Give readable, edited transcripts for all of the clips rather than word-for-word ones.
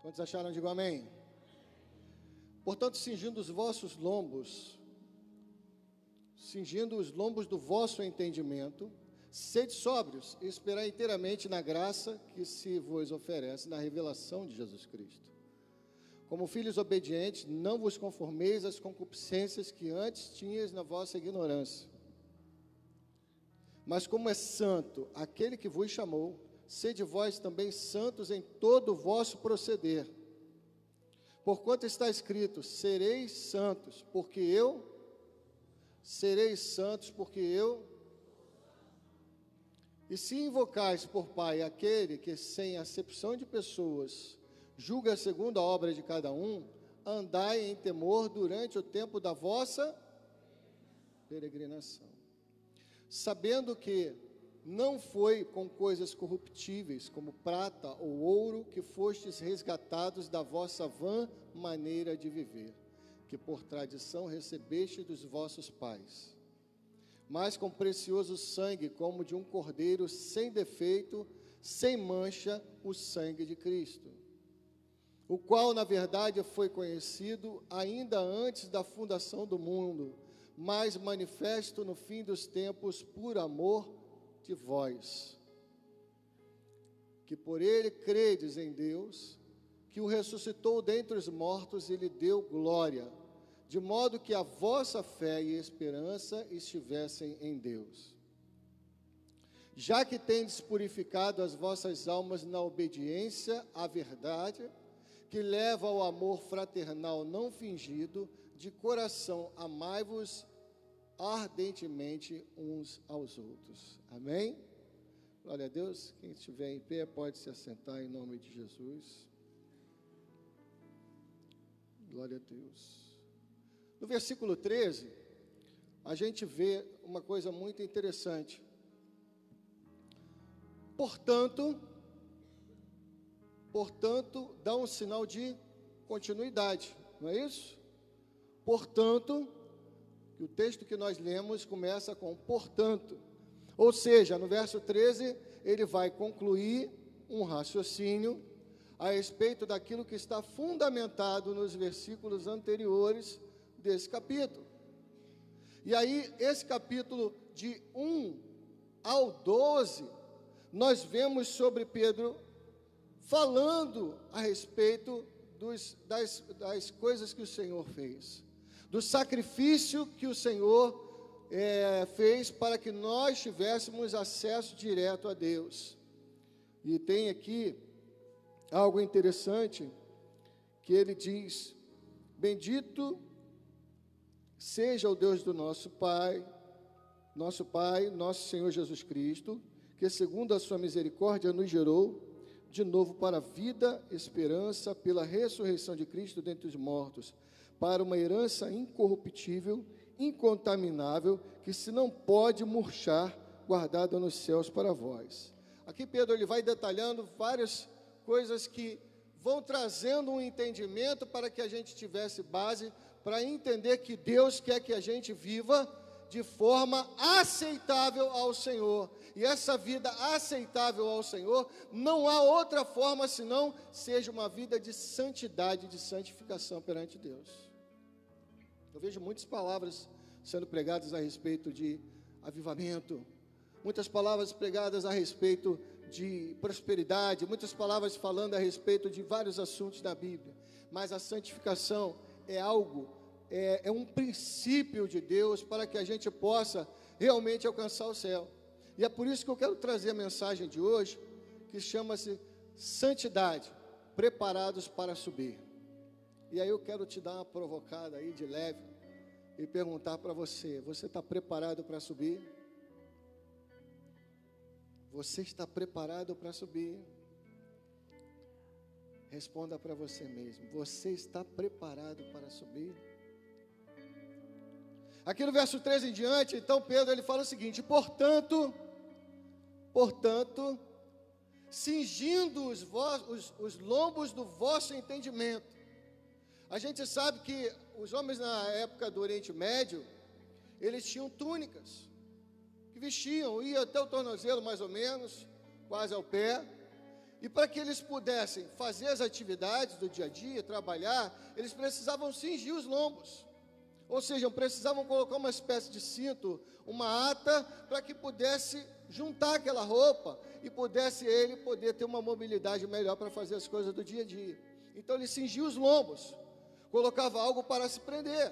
Quantos acharam? Digam amém. Portanto, cingindo os lombos do vosso entendimento, sede sóbrios e esperai inteiramente na graça que se vos oferece na revelação de Jesus Cristo. Como filhos obedientes, não vos conformeis às concupiscências que antes tinhas na vossa ignorância. Mas como é santo aquele que vos chamou, sede vós também santos em todo o vosso proceder. Porquanto está escrito, sereis santos, porque eu. E se invocais por Pai aquele que, sem acepção de pessoas, julga segundo a obra de cada um, andai em temor durante o tempo da vossa peregrinação. Sabendo que não foi com coisas corruptíveis, como prata ou ouro, que fostes resgatados da vossa vã maneira de viver, que por tradição recebeste dos vossos pais, mas com precioso sangue, como de um cordeiro sem defeito, sem mancha, o sangue de Cristo, o qual, na verdade, foi conhecido ainda antes da fundação do mundo, mas manifesto no fim dos tempos por amor de vós, que por ele credes em Deus, que o ressuscitou dentre os mortos e lhe deu glória, de modo que a vossa fé e esperança estivessem em Deus. Já que tendes purificado as vossas almas na obediência à verdade, que leva ao amor fraternal não fingido, de coração amai-vos ardentemente uns aos outros. Amém? Glória a Deus. Quem estiver em pé pode se assentar em nome de Jesus. Glória a Deus. No versículo 13, a gente vê uma coisa muito interessante. Portanto, dá um sinal de continuidade, não é isso? Portanto, o texto que nós lemos começa com portanto, ou seja, no verso 13, ele vai concluir um raciocínio a respeito daquilo que está fundamentado nos versículos anteriores desse capítulo. E aí, esse capítulo de 1 ao 12, nós vemos sobre Pedro falando a respeito das coisas que o Senhor fez, do sacrifício que o Senhor fez para que nós tivéssemos acesso direto a Deus. E tem aqui algo interessante, que ele diz: bendito seja o Deus do nosso Pai, nosso Senhor Jesus Cristo, que segundo a sua misericórdia nos gerou de novo para a vida, esperança, pela ressurreição de Cristo dentre os mortos, para uma herança incorruptível, incontaminável, que se não pode murchar, guardada nos céus para vós. Aqui Pedro ele vai detalhando várias coisas que vão trazendo um entendimento para que a gente tivesse base para entender que Deus quer que a gente viva de forma aceitável ao Senhor. E essa vida aceitável ao Senhor, não há outra forma senão seja uma vida de santidade, de santificação perante Deus. Eu vejo muitas palavras sendo pregadas a respeito de avivamento, muitas palavras pregadas a respeito de prosperidade, muitas palavras falando a respeito de vários assuntos da Bíblia, mas a santificação é algo, é um princípio de Deus para que a gente possa realmente alcançar o céu. E é por isso que eu quero trazer a mensagem de hoje, que chama-se Santidade, preparados para subir. E aí eu quero te dar uma provocada aí de leve e perguntar para você: você está preparado para subir? Você está preparado para subir? Responda para você mesmo: você está preparado para subir? Aqui no verso 13 em diante, então Pedro ele fala o seguinte: portanto, cingindo os lombos do vosso entendimento. A gente sabe que os homens na época do Oriente Médio, eles tinham túnicas, que vestiam, ia até o tornozelo mais ou menos, quase ao pé, E para que eles pudessem fazer as atividades do dia a dia, trabalhar, eles precisavam cingir os lombos. Ou seja, precisavam colocar uma espécie de cinto, uma ata, para que pudesse juntar aquela roupa e pudesse ele poder ter uma mobilidade melhor para fazer as coisas do dia a dia. Então ele cingia os lombos, colocava algo para se prender.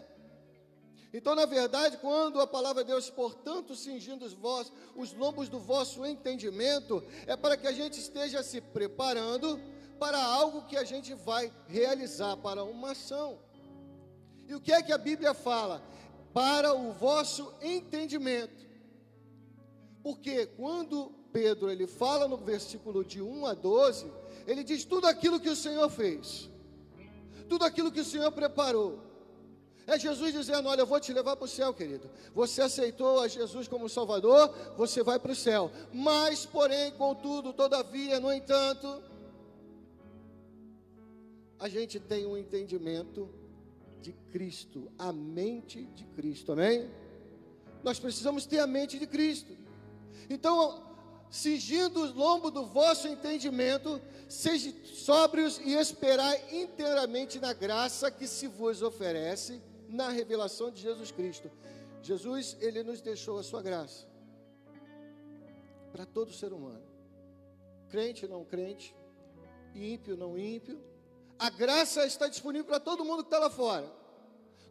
Então, na verdade, quando a palavra de Deus, portanto, cingindo os lombos do vosso entendimento, é para que a gente esteja se preparando para algo que a gente vai realizar, para uma ação. E o que é que a Bíblia fala? Para o vosso entendimento. Porque quando Pedro ele fala no versículo de 1 a 12, ele diz tudo aquilo que o Senhor fez, tudo aquilo que o Senhor preparou. É Jesus dizendo, olha, eu vou te levar para o céu, querido. Você aceitou a Jesus como Salvador, você vai para o céu. Mas, porém, contudo, todavia, no entanto, a gente tem um entendimento de Cristo, a mente de Cristo, amém? Nós precisamos ter a mente de Cristo. Então, cingindo o lombo do vosso entendimento, sejam sóbrios e esperai inteiramente na graça que se vos oferece, na revelação de Jesus Cristo. Jesus, ele nos deixou a sua graça para todo ser humano, crente, não crente, ímpio, não ímpio. A graça está disponível para todo mundo que está lá fora,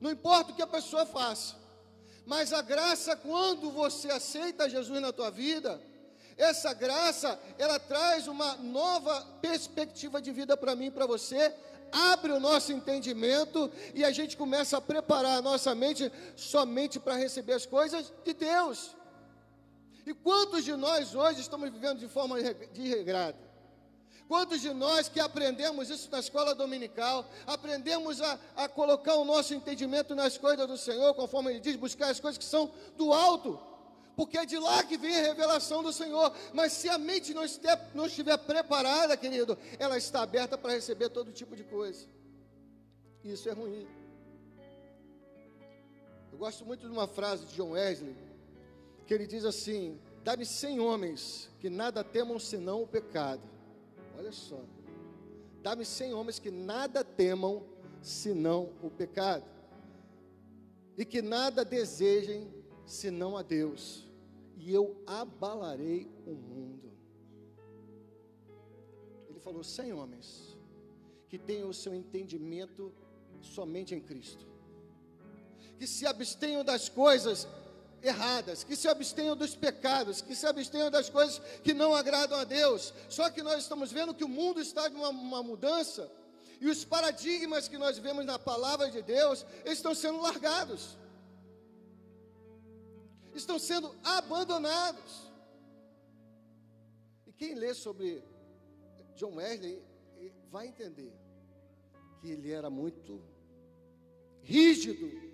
não importa o que a pessoa faça, mas a graça, quando você aceita Jesus na tua vida, essa graça, ela traz uma nova perspectiva de vida para mim e para você, abre o nosso entendimento e a gente começa a preparar a nossa mente somente para receber as coisas de Deus. E quantos de nós hoje estamos vivendo de forma desregrada? Quantos de nós que aprendemos isso na escola dominical, aprendemos a colocar o nosso entendimento nas coisas do Senhor, conforme Ele diz, buscar as coisas que são do alto, porque é de lá que vem a revelação do Senhor. Mas se a mente não estiver preparada, querido, ela está aberta para receber todo tipo de coisa. Isso é ruim. Eu gosto muito de uma frase de John Wesley, que ele diz assim: dá-me 100 homens que nada temam senão o pecado. Olha só. Dá-me 100 homens que nada temam senão o pecado, e que nada desejem senão a Deus, e eu abalarei o mundo. Ele falou 100 homens que tenham o seu entendimento somente em Cristo, que se abstenham das coisas erradas, que se abstenham dos pecados, que se abstenham das coisas que não agradam a Deus. Só que nós estamos vendo que o mundo está em uma mudança, e os paradigmas que nós vemos na palavra de Deus estão sendo largados, estão sendo abandonados. E quem lê sobre John Wesley vai entender que ele era muito rígido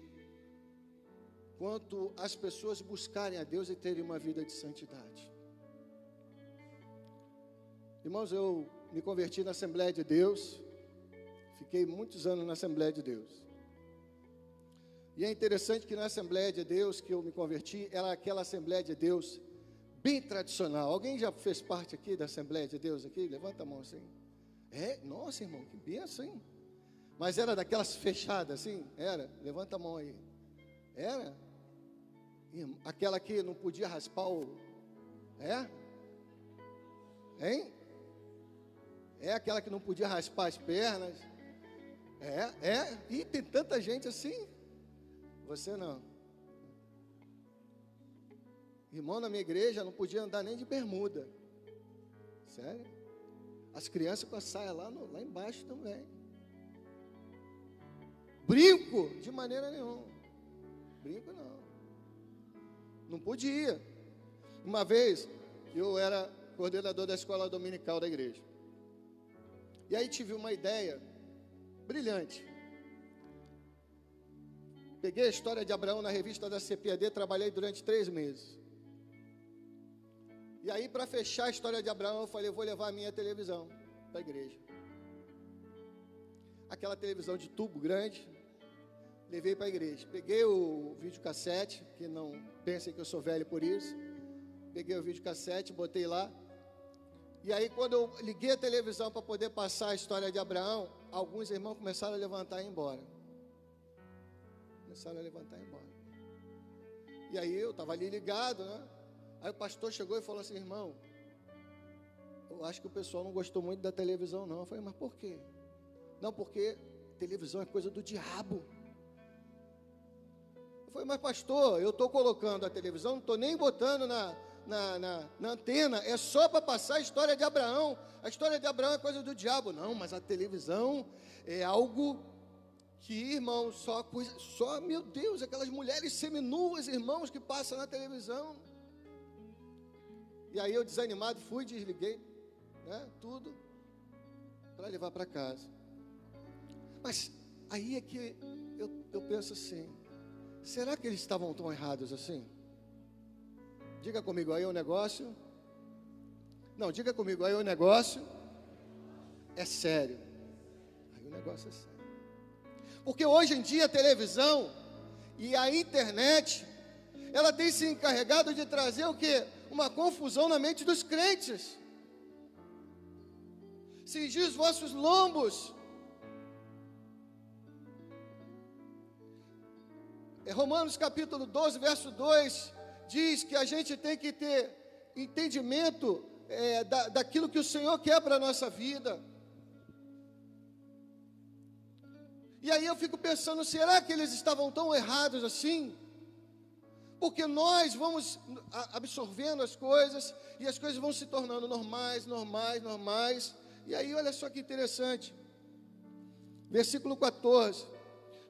quanto às pessoas buscarem a Deus e terem uma vida de santidade. Irmãos, eu me converti na Assembleia de Deus, fiquei muitos anos na Assembleia de Deus. E é interessante que na Assembleia de Deus que eu me converti, era aquela Assembleia de Deus bem tradicional. Alguém já fez parte aqui da Assembleia de Deus aqui? Levanta a mão assim. Nossa, irmão, que benção, hein? Mas era daquelas fechadas assim? Era? Levanta a mão aí. Era? Aquela que não podia raspar o... Hein? É aquela que não podia raspar as pernas? E tem tanta gente assim. Você não. Irmão, na minha igreja não podia andar nem de bermuda. Sério? As crianças com a saia lá embaixo também. Brinco? De maneira nenhuma. Brinco não. Não podia. Uma vez, eu era coordenador da escola dominical da igreja. E aí tive uma ideia brilhante. Peguei a história de Abraão na revista da CPAD, trabalhei durante 3 meses. E aí, para fechar a história de Abraão, eu falei, eu vou levar a minha televisão para a igreja. Aquela televisão de tubo grande, levei para a igreja. Peguei o videocassete, que não pensem que eu sou velho por isso. Peguei o videocassete, botei lá. E aí, quando eu liguei a televisão para poder passar a história de Abraão, alguns irmãos começaram a levantar e ir embora. Começaram a levantar e ir embora. E aí, eu estava ali ligado, né? Aí o pastor chegou e falou assim: irmão, eu acho que o pessoal não gostou muito da televisão, não. Eu falei: mas por quê? Não, porque televisão é coisa do diabo. Eu falei: mas pastor, eu estou colocando a televisão, não estou nem botando na antena, é só para passar a história de Abraão. A história de Abraão é coisa do diabo. Não, mas a televisão é algo que, irmão, só, meu Deus, aquelas mulheres seminuas, irmãos, que passam na televisão. E aí eu, desanimado, fui, desliguei, né, tudo, para levar para casa. Mas aí é que eu penso assim: será que eles estavam tão errados assim? Diga comigo, aí o negócio... Não, diga comigo, aí o negócio é sério. Aí o negócio é sério. Porque hoje em dia a televisão e a internet, ela tem se encarregado de trazer o quê? Uma confusão na mente dos crentes. Cingir os vossos lombos. Romanos capítulo 12, verso 2... diz que a gente tem que ter entendimento daquilo que o Senhor quer para a nossa vida. E aí eu fico pensando, será que eles estavam tão errados assim? Porque nós vamos absorvendo as coisas, e as coisas vão se tornando normais. E aí olha só que interessante, versículo 14: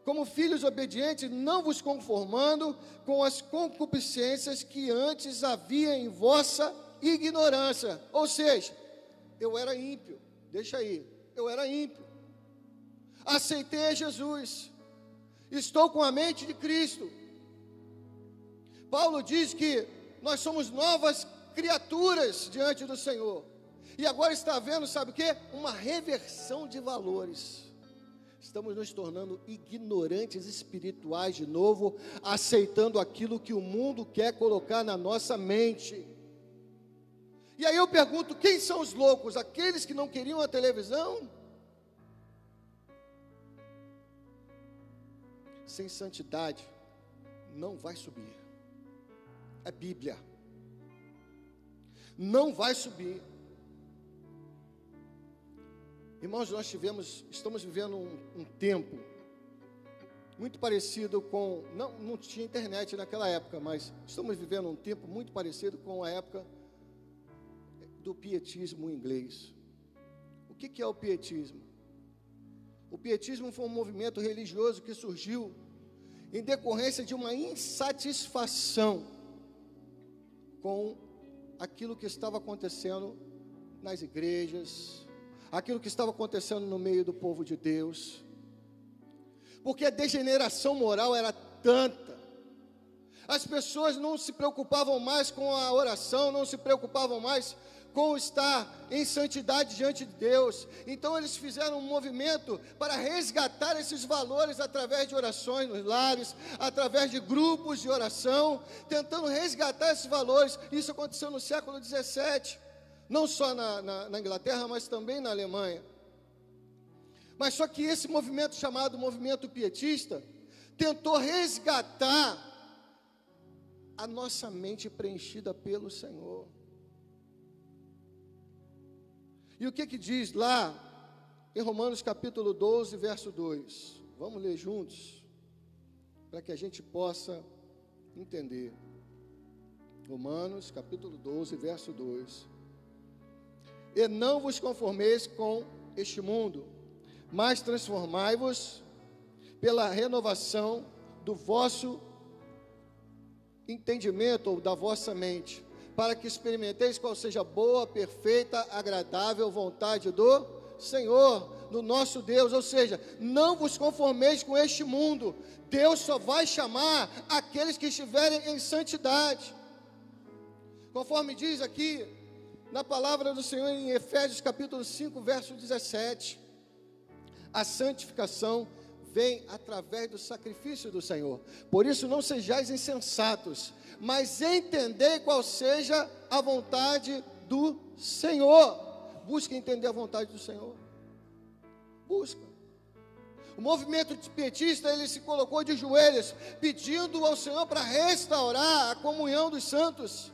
como filhos obedientes, não vos conformando com as concupiscências que antes havia em vossa ignorância. Ou seja, eu era ímpio, deixa aí, eu era ímpio. Aceitei a Jesus, estou com a mente de Cristo. Paulo diz que nós somos novas criaturas diante do Senhor. E agora está havendo, sabe o quê? Uma reversão de valores. Estamos nos tornando ignorantes espirituais de novo, aceitando aquilo que o mundo quer colocar na nossa mente. E aí eu pergunto, quem são os loucos? Aqueles que não queriam a televisão? Sem santidade, não vai subir. É Bíblia. Não vai subir. Irmãos, estamos vivendo um tempo muito parecido com, não tinha internet naquela época, mas estamos vivendo um tempo muito parecido com a época do pietismo inglês. O que é o pietismo? O pietismo foi um movimento religioso que surgiu em decorrência de uma insatisfação com aquilo que estava acontecendo nas igrejas, aquilo que estava acontecendo no meio do povo de Deus, porque a degeneração moral era tanta, as pessoas não se preocupavam mais com a oração, não se preocupavam mais com estar em santidade diante de Deus. Então eles fizeram um movimento para resgatar esses valores através de orações nos lares, através de grupos de oração, tentando resgatar esses valores. Isso aconteceu no século 17, não só na Inglaterra, mas também na Alemanha. Mas só que esse movimento chamado movimento pietista tentou resgatar a nossa mente preenchida pelo Senhor. E o que diz lá em Romanos capítulo 12, verso 2? Vamos ler juntos, para que a gente possa entender. Romanos capítulo 12, verso 2. E não vos conformeis com este mundo, mas transformai-vos pela renovação do vosso entendimento ou da vossa mente, para que experimenteis qual seja a boa, perfeita, agradável vontade do Senhor, do nosso Deus. Ou seja, não vos conformeis com este mundo. Deus só vai chamar aqueles que estiverem em santidade. Conforme diz aqui na palavra do Senhor em Efésios capítulo 5, verso 17, a santificação vem através do sacrifício do Senhor. Por isso não sejais insensatos, mas entendei qual seja a vontade do Senhor. busca entender a vontade do Senhor. Busca. O movimento petista, ele se colocou de joelhos, pedindo ao Senhor para restaurar a comunhão dos santos.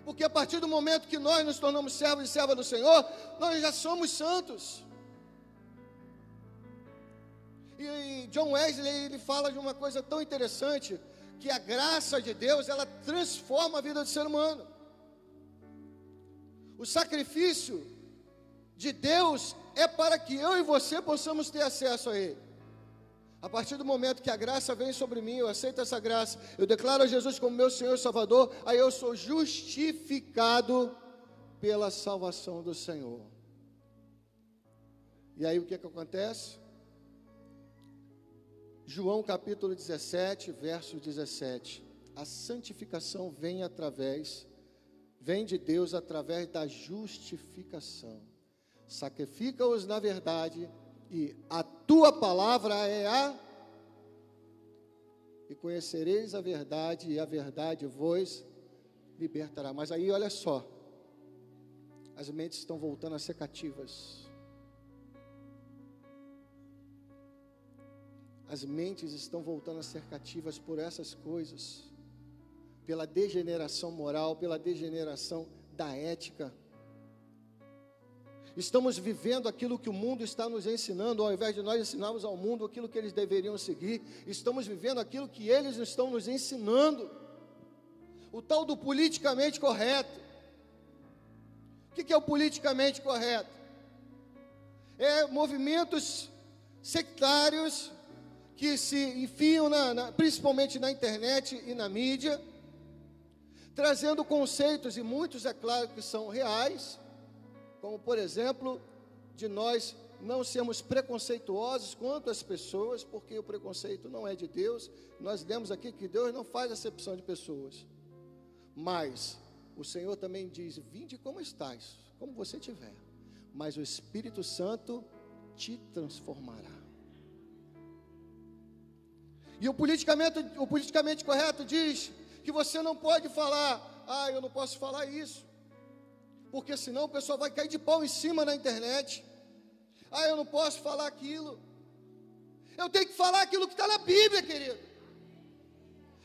Porque a partir do momento que nós nos tornamos servos e servas do Senhor, nós já somos santos. E John Wesley, ele fala de uma coisa tão interessante, que a graça de Deus, ela transforma a vida do ser humano. O sacrifício de Deus é para que eu e você possamos ter acesso a Ele. A partir do momento que a graça vem sobre mim, eu aceito essa graça, eu declaro a Jesus como meu Senhor e Salvador, aí eu sou justificado pela salvação do Senhor. E aí o que acontece? João capítulo 17, verso 17. A santificação vem de Deus através da justificação. Sacrifica-os na verdade, e a tua palavra é e conhecereis a verdade, e a verdade vos libertará. Mas aí olha só, as mentes estão voltando a ser cativas. As mentes estão voltando a ser cativas por essas coisas, pela degeneração moral, pela degeneração da ética. Estamos vivendo aquilo que o mundo está nos ensinando, ao invés de nós ensinarmos ao mundo aquilo que eles deveriam seguir, estamos vivendo aquilo que eles estão nos ensinando, o tal do politicamente correto. O que é o politicamente correto? É movimentos sectários, que se enfiam principalmente na internet e na mídia, trazendo conceitos, e muitos é claro que são reais, como por exemplo, de nós não sermos preconceituosos quanto às pessoas, porque o preconceito não é de Deus. Nós lemos aqui que Deus não faz acepção de pessoas, mas o Senhor também diz: vinde como estás, como você tiver, mas o Espírito Santo te transformará. E o politicamente correto diz que você não pode falar: eu não posso falar isso, porque senão o pessoal vai cair de pau em cima na internet. Eu não posso falar aquilo. Eu tenho que falar aquilo que está na Bíblia, querido.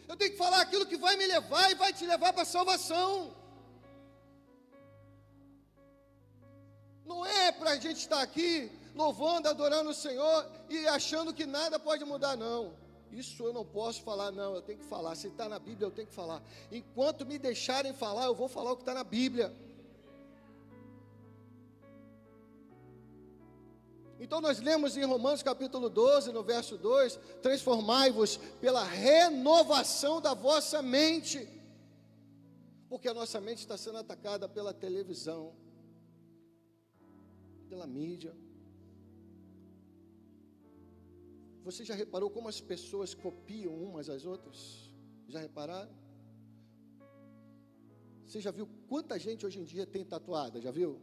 Eu tenho que falar aquilo que vai me levar e vai te levar para a salvação. Não é para a gente estar aqui louvando, adorando o Senhor e achando que nada pode mudar, não. Isso eu não posso falar, não, eu tenho que falar. Se está na Bíblia, eu tenho que falar. Enquanto me deixarem falar, eu vou falar o que está na Bíblia. Então nós lemos em Romanos capítulo 12, no verso 2, transformai-vos pela renovação da vossa mente. Porque a nossa mente está sendo atacada pela televisão, pela mídia. Você já reparou como as pessoas copiam umas às outras? Já repararam? Você já viu quanta gente hoje em dia tem tatuada? Já viu?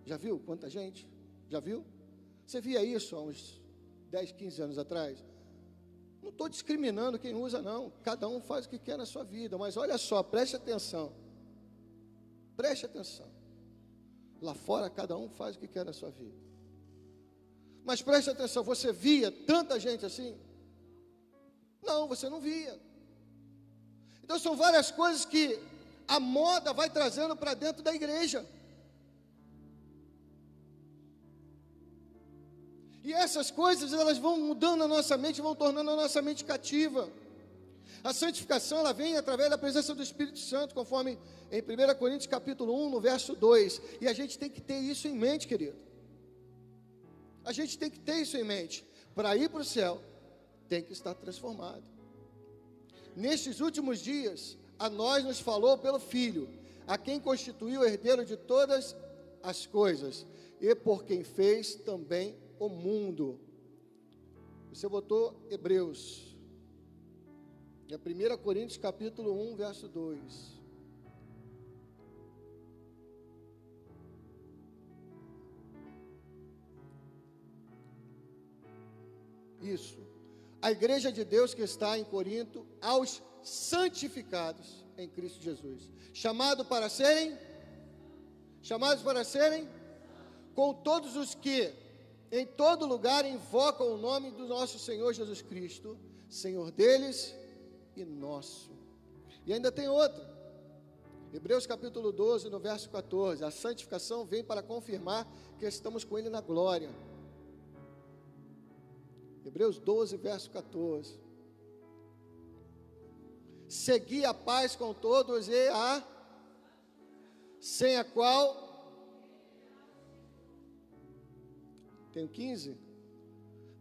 Já viu quanta gente? Já viu? Você via isso há uns 10, 15 anos atrás? Não estou discriminando quem usa, não. Cada um faz o que quer na sua vida. Mas olha só, preste atenção. Preste atenção. Lá fora, cada um faz o que quer na sua vida. Mas preste atenção, você via tanta gente assim? Não, você não via. Então são várias coisas que a moda vai trazendo para dentro da igreja. E essas coisas, elas vão mudando a nossa mente, vão tornando a nossa mente cativa. A santificação, ela vem através da presença do Espírito Santo, conforme em 1 Coríntios capítulo 1, no verso 2. E a gente tem que ter isso em mente, querido. A gente tem que ter isso em mente. Para ir para o céu, tem que estar transformado. Nestes últimos dias, a nós nos falou pelo Filho, a quem constituiu o herdeiro de todas as coisas, e por quem fez também o mundo. Você botou Hebreus. É 1 Coríntios capítulo 1, verso 2. Isso. A igreja de Deus que está em Corinto, aos santificados em Cristo Jesus, chamados para serem com todos os que em todo lugar invocam o nome do nosso Senhor Jesus Cristo, Senhor deles e nosso. E ainda tem outra, Hebreus capítulo 12, no verso 14, a santificação vem para confirmar que estamos com Ele na glória. Hebreus 12, verso 14. Segui a paz com todos e a sem a qual... Tem 15?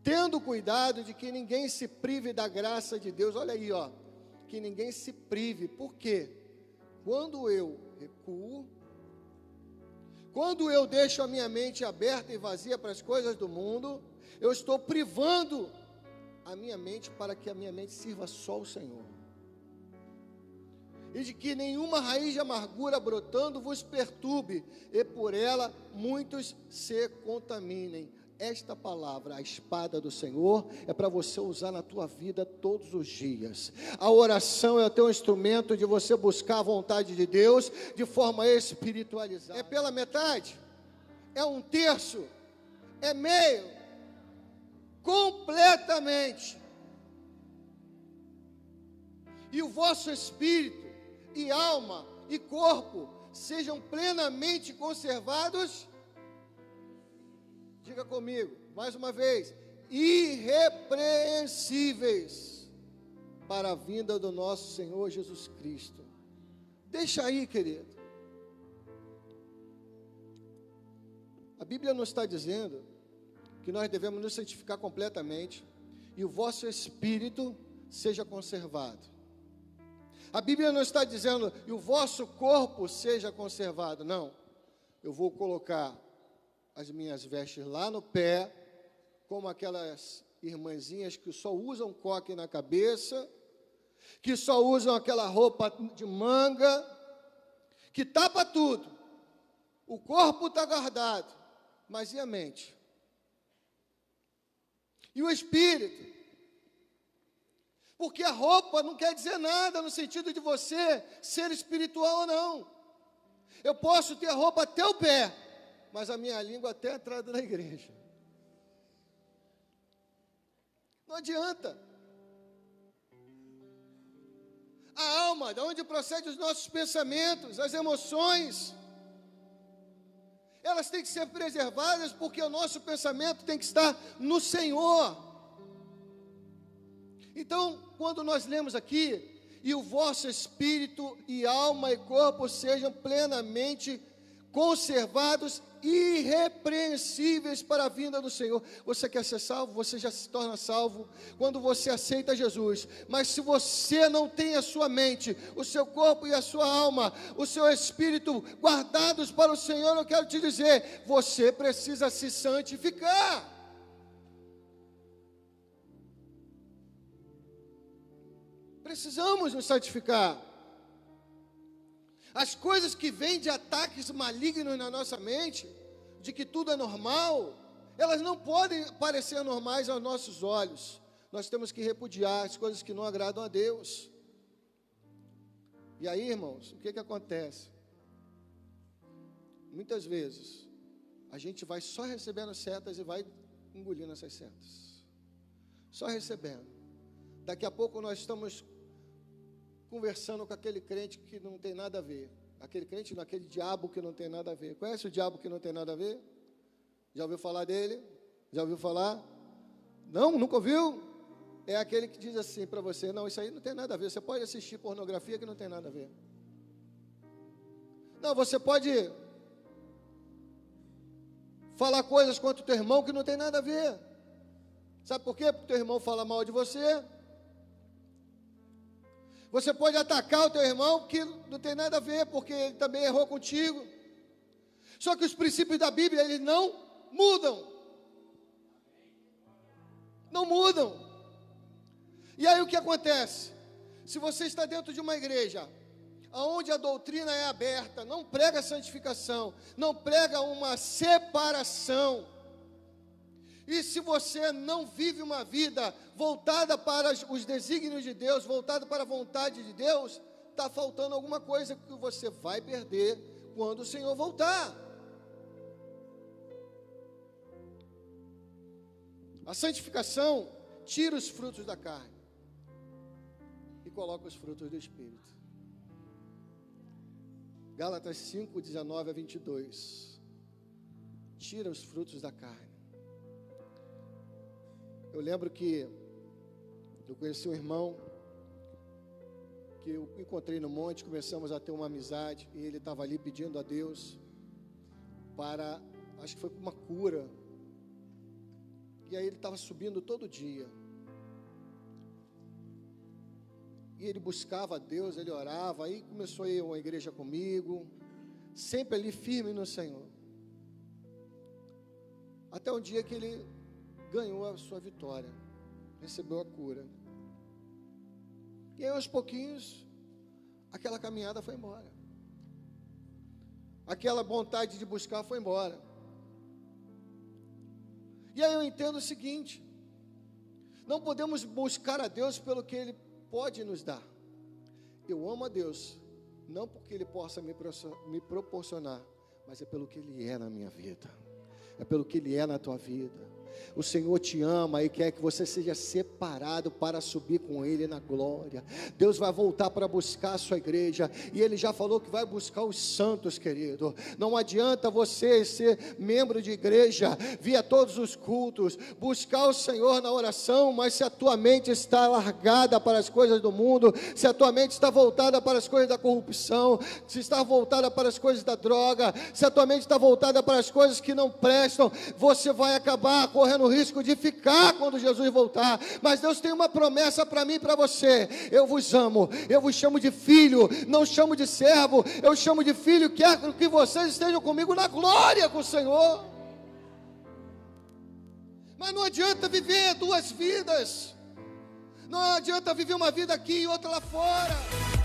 Tendo cuidado de que ninguém se prive da graça de Deus. Olha aí, ó. Que ninguém se prive. Por quê? Quando eu recuo, quando eu deixo a minha mente aberta e vazia para as coisas do mundo, eu estou privando a minha mente para que a minha mente sirva só ao Senhor. E de que nenhuma raiz de amargura brotando vos perturbe, e por ela muitos se contaminem. Esta palavra, a espada do Senhor, é para você usar na tua vida todos os dias. A oração é o teu instrumento de você buscar a vontade de Deus de forma espiritualizada. É pela metade? É um terço? É meio? Completamente. E o vosso espírito e alma e corpo sejam plenamente conservados. Diga comigo, mais uma vez, irrepreensíveis para a vinda do nosso Senhor Jesus Cristo. Deixa aí, querido. A Bíblia nos está dizendo que nós devemos nos santificar completamente e o vosso espírito seja conservado. A Bíblia não está dizendo que o vosso corpo seja conservado, não. Eu vou colocar as minhas vestes lá no pé, como aquelas irmãzinhas que só usam coque na cabeça, que só usam aquela roupa de manga, que tapa tudo. O corpo está guardado, mas e a mente? E o espírito? Porque a roupa não quer dizer nada no sentido de você ser espiritual ou não. Eu posso ter a roupa até o pé, mas a minha língua até a entrada na igreja. Não adianta. A alma, de onde procedem os nossos pensamentos, as emoções, elas têm que ser preservadas, porque o nosso pensamento tem que estar no Senhor. Então, quando nós lemos aqui, e o vosso espírito e alma e corpo sejam plenamente conservados, irrepreensíveis para a vinda do Senhor. Você quer ser salvo? Você já se torna salvo quando você aceita Jesus. Mas se você não tem a sua mente, o seu corpo e a sua alma, o seu espírito guardados para o Senhor, eu quero te dizer, você precisa se santificar. Precisamos nos santificar. As coisas que vêm de ataques malignos na nossa mente, de que tudo é normal, elas não podem parecer normais aos nossos olhos. Nós temos que repudiar as coisas que não agradam a Deus. E aí, irmãos, o que acontece? Muitas vezes, a gente vai só recebendo setas e vai engolindo essas setas. Só recebendo. Daqui a pouco nós estamos conversando com aquele crente que não tem nada a ver. Aquele crente, aquele diabo que não tem nada a ver. Conhece o diabo que não tem nada a ver? Já ouviu falar dele? Já ouviu falar? Não, nunca ouviu? É aquele que diz assim para você, não, isso aí não tem nada a ver. Você pode assistir pornografia que não tem nada a ver. Não, você pode falar coisas contra o teu irmão que não tem nada a ver. Sabe por quê? Porque o teu irmão fala mal de você. Você pode atacar o teu irmão que não tem nada a ver, porque ele também errou contigo. Só que os princípios da Bíblia, eles não mudam. Não mudam. E aí o que acontece? Se você está dentro de uma igreja, onde a doutrina é aberta, não prega santificação, não prega uma separação, e se você não vive uma vida voltada para os desígnios de Deus, voltada para a vontade de Deus, está faltando alguma coisa que você vai perder quando o Senhor voltar. A santificação tira os frutos da carne e coloca os frutos do Espírito. Gálatas 5, 19 a 22. Tira os frutos da carne. Eu lembro que eu conheci um irmão que eu encontrei no monte, começamos a ter uma amizade, e ele estava ali pedindo a Deus para, acho que foi uma cura, e aí ele estava subindo todo dia, e ele buscava a Deus, ele orava, aí começou a ir a uma igreja comigo, sempre ali firme no Senhor, até um dia que ele ganhou a sua vitória, recebeu a cura. E aí, aos pouquinhos, aquela caminhada foi embora. Aquela vontade de buscar foi embora. E aí eu entendo o seguinte: não podemos buscar a Deus pelo que Ele pode nos dar. Eu amo a Deus, não porque Ele possa me proporcionar, mas é pelo que Ele é na minha vida. É pelo que Ele é na tua vida. O Senhor te ama e quer que você seja separado para subir com Ele na glória. Deus vai voltar para buscar a sua igreja, e Ele já falou que vai buscar os santos, querido. Não adianta você ser membro de igreja, vir a todos os cultos, buscar o Senhor na oração, mas se a tua mente está largada para as coisas do mundo, se a tua mente está voltada para as coisas da corrupção, se está voltada para as coisas da droga, se a tua mente está voltada para as coisas que não prestam, você vai acabar correndo o risco de ficar quando Jesus voltar. Mas Deus tem uma promessa para mim e para você: eu vos amo, eu vos chamo de filho, não chamo de servo, eu chamo de filho. Quero que vocês estejam comigo na glória com o Senhor. Mas não adianta viver duas vidas, não adianta viver uma vida aqui e outra lá fora.